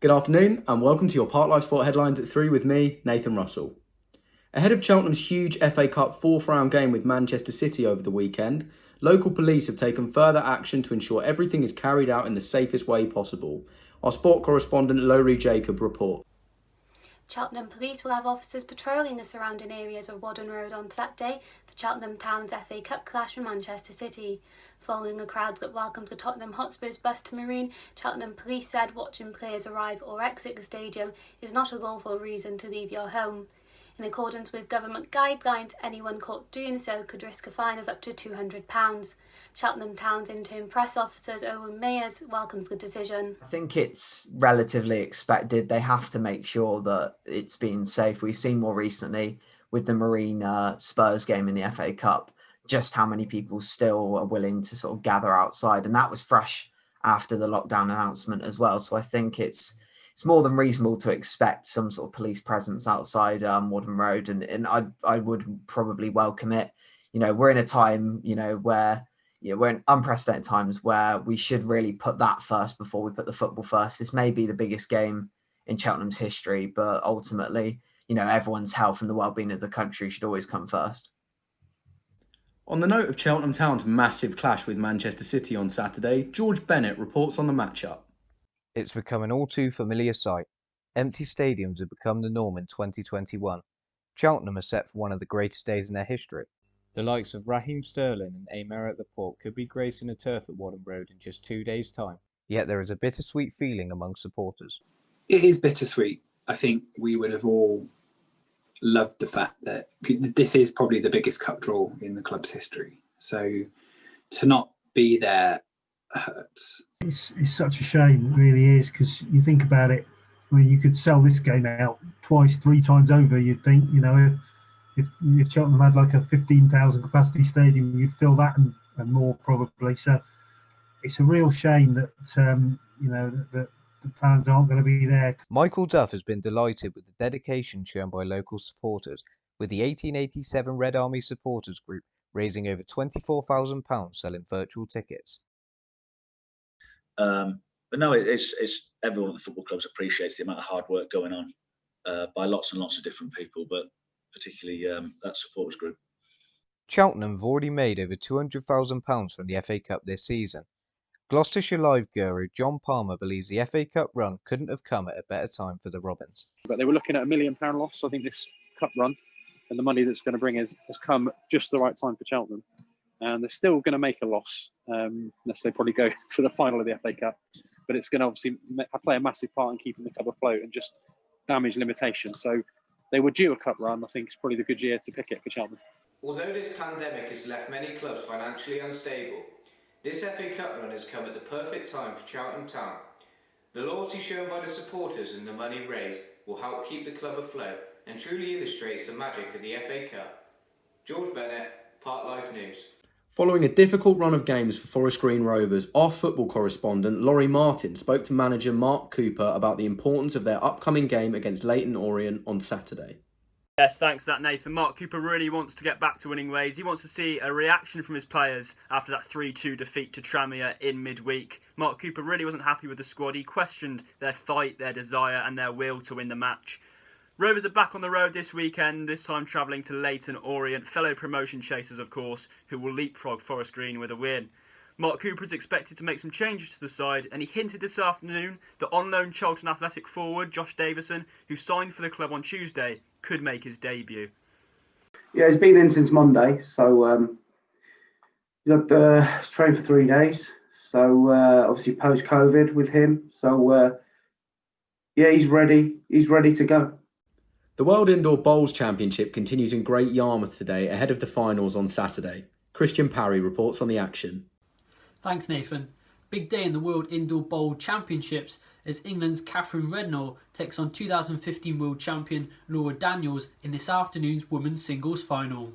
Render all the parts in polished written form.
Good afternoon and welcome to your Park Life Sport headlines at 3 with me, Nathan Russell. Ahead of Cheltenham's huge FA Cup fourth round game with Manchester City over the weekend, local police have taken further action to ensure everything is carried out in the safest way possible. Our sport correspondent Lowry Jacob reports. Cheltenham Police will have officers patrolling the surrounding areas of Whaddon Road on Saturday for Cheltenham Town's FA Cup clash with Manchester City. Following a crowd that welcomed the Tottenham Hotspur's bus to Marine, Cheltenham Police said watching players arrive or exit the stadium is not a lawful reason to leave your home. In accordance with government guidelines, anyone caught doing so could risk a fine of up to £200. Cheltenham Town's interim press officer Owen Mayers welcomes the decision. I think it's relatively expected. They have to make sure that it's been safe. We've seen more recently with the Marine Spurs game in the FA Cup, just how many people still are willing to sort of gather outside. And that was fresh after the lockdown announcement as well. So I think it's more than reasonable to expect some sort of police presence outside Whaddon Road. And I would probably welcome it. You know, we're in a time, where we're in unprecedented times where we should really put that first before we put the football first. This may be the biggest game in Cheltenham's history, but ultimately, everyone's health and the well-being of the country should always come first. On the note of Cheltenham Town's massive clash with Manchester City on Saturday, George Bennett reports on the matchup. It's become an all too familiar sight. Empty stadiums have become the norm in 2021. Cheltenham are set for one of the greatest days in their history. The likes of Raheem Sterling and Aymeric Laporte could be gracing a turf at Whaddon Road in just 2 days' time. Yet there is a bittersweet feeling among supporters. It is bittersweet. I think we would have all loved the fact that this is probably the biggest cup draw in the club's history. So to not be there hurts. It's such a shame, it really is, because you think about it. I mean, you could sell this game out twice, 3 times over. You'd think, if Cheltenham had like a 15,000 capacity stadium, you'd fill that and more probably. So it's a real shame that that the fans aren't going to be there. Michael Duff has been delighted with the dedication shown by local supporters, with the 1887 Red Army supporters group raising over £24,000 selling virtual tickets. But no, it's everyone at the football clubs appreciates the amount of hard work going on by lots and lots of different people, but particularly that supporters group. Cheltenham have already made over £200,000 from the FA Cup this season. Gloucestershire Live guru John Palmer believes the FA Cup run couldn't have come at a better time for the Robins. But they were looking at £1 million loss. I think this cup run and the money that's going to bring has come just the right time for Cheltenham. And they're still going to make a loss unless they probably go to the final of the FA Cup. But it's going to obviously play a massive part in keeping the club afloat and just damage limitations. So they were due a cup run. I think it's probably the good year to pick it for Cheltenham. Although this pandemic has left many clubs financially unstable, this FA Cup run has come at the perfect time for Cheltenham Town. The loyalty shown by the supporters and the money raised will help keep the club afloat and truly illustrates the magic of the FA Cup. George Bennett, Park Life News. Following a difficult run of games for Forest Green Rovers, our football correspondent Laurie Martin spoke to manager Mark Cooper about the importance of their upcoming game against Leyton Orient on Saturday. Yes, thanks for that, Nathan. Mark Cooper really wants to get back to winning ways. He wants to see a reaction from his players after that 3-2 defeat to Tranmere in midweek. Mark Cooper really wasn't happy with the squad. He questioned their fight, their desire and their will to win the match. Rovers are back on the road this weekend, this time travelling to Leyton Orient, fellow promotion chasers of course, who will leapfrog Forest Green with a win. Mark Cooper is expected to make some changes to the side, and he hinted this afternoon that on-loan Charlton Athletic forward Josh Davison, who signed for the club on Tuesday, could make his debut. Yeah, he's been in since Monday, so he's had trained for 3 days. So obviously post-COVID with him, so he's ready. He's ready to go. The World Indoor Bowls Championship continues in Great Yarmouth today ahead of the finals on Saturday. Christian Parry reports on the action. Thanks, Nathan. Big day in the World Indoor Bowl Championships as England's Catherine Redknapp takes on 2015 World Champion Laura Daniels in this afternoon's women's singles final.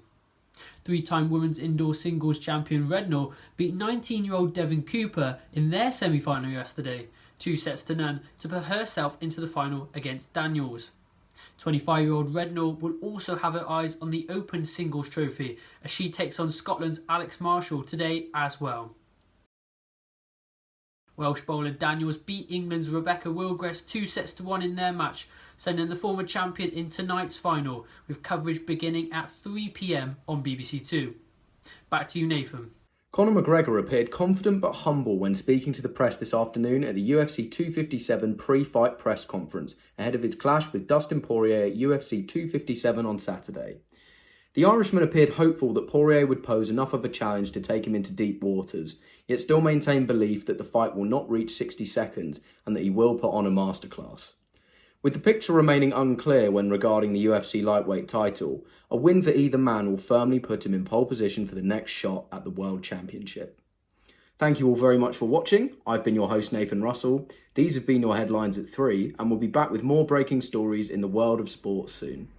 3-time women's indoor singles champion Redknapp beat 19-year-old Devon Cooper in their semi-final yesterday, 2-0 to put herself into the final against Daniels. 25-year-old Redknapp will also have her eyes on the Open Singles Trophy as she takes on Scotland's Alex Marshall today as well. Welsh bowler Daniels beat England's Rebecca Wilgress 2-1 in their match, sending the former champion in tonight's final, with coverage beginning at 3 p.m. on BBC Two. Back to you, Nathan. Conor McGregor appeared confident but humble when speaking to the press this afternoon at the UFC 257 pre-fight press conference ahead of his clash with Dustin Poirier at UFC 257 on Saturday. The Irishman appeared hopeful that Poirier would pose enough of a challenge to take him into deep waters, yet still maintained belief that the fight will not reach 60 seconds and that he will put on a masterclass. With the picture remaining unclear when regarding the UFC lightweight title, a win for either man will firmly put him in pole position for the next shot at the World Championship. Thank you all very much for watching. I've been your host Nathan Russell. These have been your headlines at 3, and we'll be back with more breaking stories in the world of sports soon.